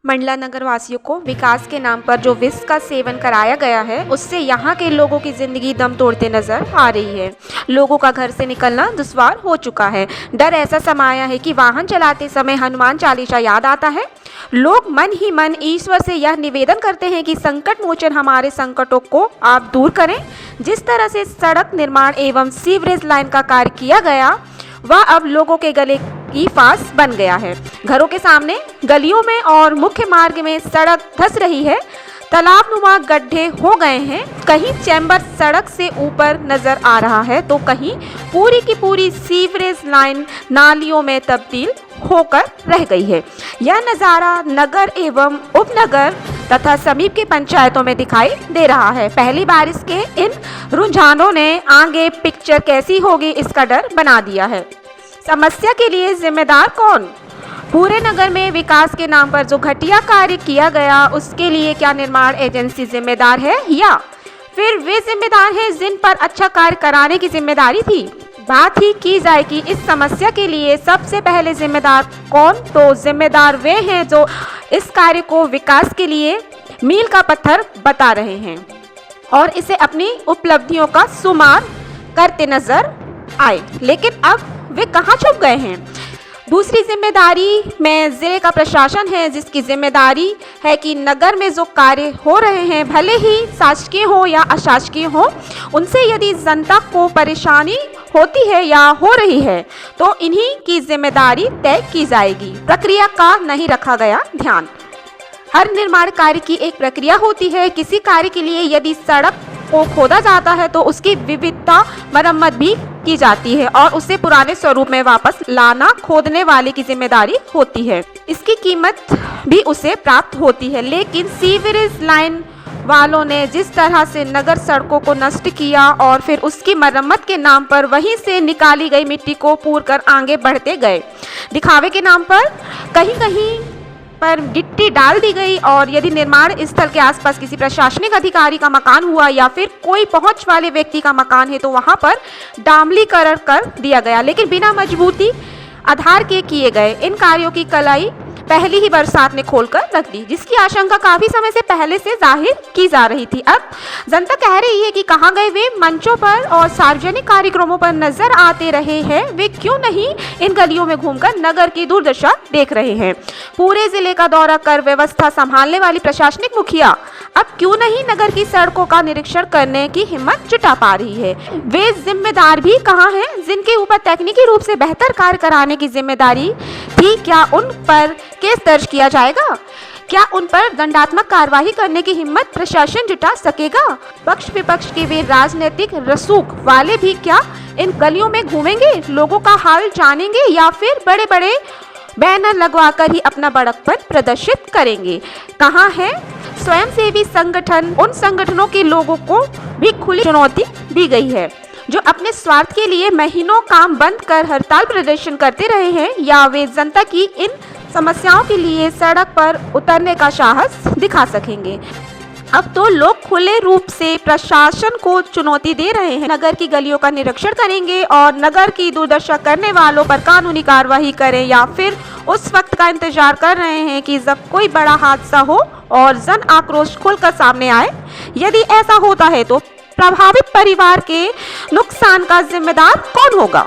मंडला नगर वासियों को विकास के नाम पर जो विष का सेवन कराया गया है, उससे यहाँ के लोगों की जिंदगी दम तोड़ते नजर आ रही है। लोगों का घर से निकलना दुश्वार हो चुका है। डर ऐसा समाया है कि वाहन चलाते समय हनुमान चालीसा याद आता है। लोग मन ही मन ईश्वर से यह निवेदन करते हैं कि संकट मोचन हमारे संकटों को आप दूर करें। जिस तरह से सड़क निर्माण एवं सीवरेज लाइन का कार्य किया गया, वह अब लोगों के गले की फांस बन गया है। घरों के सामने, गलियों में और मुख्य मार्ग में सड़क धंस रही है। तालाबनुमा गड्ढे हो गए हैं। कहीं चैम्बर सड़क से ऊपर नजर आ रहा है तो कहीं पूरी की पूरी सीवरेज लाइन नालियों में तब्दील होकर रह गई है। यह नज़ारा नगर एवं उपनगर तथा समीप के पंचायतों में दिखाई दे रहा है। पहली बारिश के इन रुझानों ने आगे पिक्चर कैसी होगी इसका डर बना दिया है। समस्या के लिए जिम्मेदार कौन? पूरे नगर में विकास के नाम पर जो घटिया कार्य किया गया, उसके लिए क्या निर्माण एजेंसी जिम्मेदार है या फिर वे जिम्मेदार हैं जिन पर अच्छा कार्य कराने की जिम्मेदारी थी? बात ही की जाए कि इस समस्या के लिए सबसे पहले जिम्मेदार कौन, तो जिम्मेदार वे हैं जो इस कार्य को विकास के लिए मील का पत्थर बता रहे हैं और इसे अपनी उपलब्धियों का शुमार करते नजर आए, लेकिन अब वे कहाँ छुप गए हैं? दूसरी जिम्मेदारी में जिले का प्रशासन है, जिसकी जिम्मेदारी है कि नगर में जो कार्य हो रहे हैं, भले ही शासकीय हो या अशासकीय हो, उनसे यदि जनता को परेशानी होती है या हो रही है तो इन्हीं की जिम्मेदारी तय की जाएगी। प्रक्रिया का नहीं रखा गया ध्यान। हर निर्माण कार्य की एक प्रक्रिया होती है। किसी कार्य के लिए यदि सड़क को खोदा जाता है तो उसकी विविधता मरम्मत भी की जाती है और उसे पुराने स्वरूप में वापस लाना खोदने वाले की जिम्मेदारी होती है। इसकी कीमत भी उसे प्राप्त होती है। लेकिन सीवरेज लाइन वालों ने जिस तरह से नगर सड़कों को नष्ट किया और फिर उसकी मरम्मत के नाम पर वहीं से निकाली गई मिट्टी को पूरकर आगे बढ़ते गए। दिखावे के नाम पर कहीं कहीं पर गिट्टी डाल दी गई और यदि निर्माण स्थल के आसपास किसी प्रशासनिक अधिकारी का मकान हुआ या फिर कोई पहुंच वाले व्यक्ति का मकान है तो वहां पर डामलीकरण कर दिया गया, लेकिन बिना मजबूती आधार के किए गए। इन कार्यों की कलाई पहली ही बरसात ने खोलकर रख दी, जिसकी आशंका काफी समय से पहले से जाहिर की जा रही थी। अब जनता कह रही है कि कहाँ गए वे मंचों पर और सार्वजनिक कार्यक्रमों पर नजर आते रहे हैं, वे क्यों नहीं इन गलियों में घूमकर नगर की दुर्दशा देख रहे हैं? पूरे जिले का दौरा कर व्यवस्था संभालने वाली प्रशासनिक मुखिया अब क्यों नहीं नगर की सड़कों का निरीक्षण करने की हिम्मत जुटा पा रही है? वे जिम्मेदार भी कहाँ हैं जिनके ऊपर तकनीकी रूप से बेहतर कार्य कराने की जिम्मेदारी थी? क्या उन पर केस दर्ज किया जाएगा? क्या उन पर दंडात्मक कार्रवाई करने की हिम्मत प्रशासन जुटा सकेगा? पक्ष विपक्ष के वे राजनीतिक रसूख वाले भी क्या इन गलियों में घूमेंगे, लोगों का हाल जानेंगे या फिर बड़े बड़े बैनर लगवाकर ही अपना बड़कपन प्रदर्शित करेंगे? कहाँ है स्वयंसेवी संगठन? उन संगठनों के लोगों को भी खुली चुनौती दी गई है जो अपने स्वार्थ के लिए महीनों काम बंद कर हड़ताल प्रदर्शन करते रहे हैं, या वे जनता की इन समस्याओं के लिए सड़क पर उतरने का साहस दिखा सकेंगे? अब तो लोग खुले रूप से प्रशासन को चुनौती दे रहे हैं। नगर की गलियों का निरीक्षण करेंगे और नगर की दुर्दशा करने वालों पर कानूनी कार्रवाई करें, या फिर उस वक्त का इंतजार कर रहे हैं कि जब कोई बड़ा हादसा हो और जन आक्रोश खुलकर सामने आए? यदि ऐसा होता है तो प्रभावित परिवार के नुकसान का जिम्मेदार कौन होगा?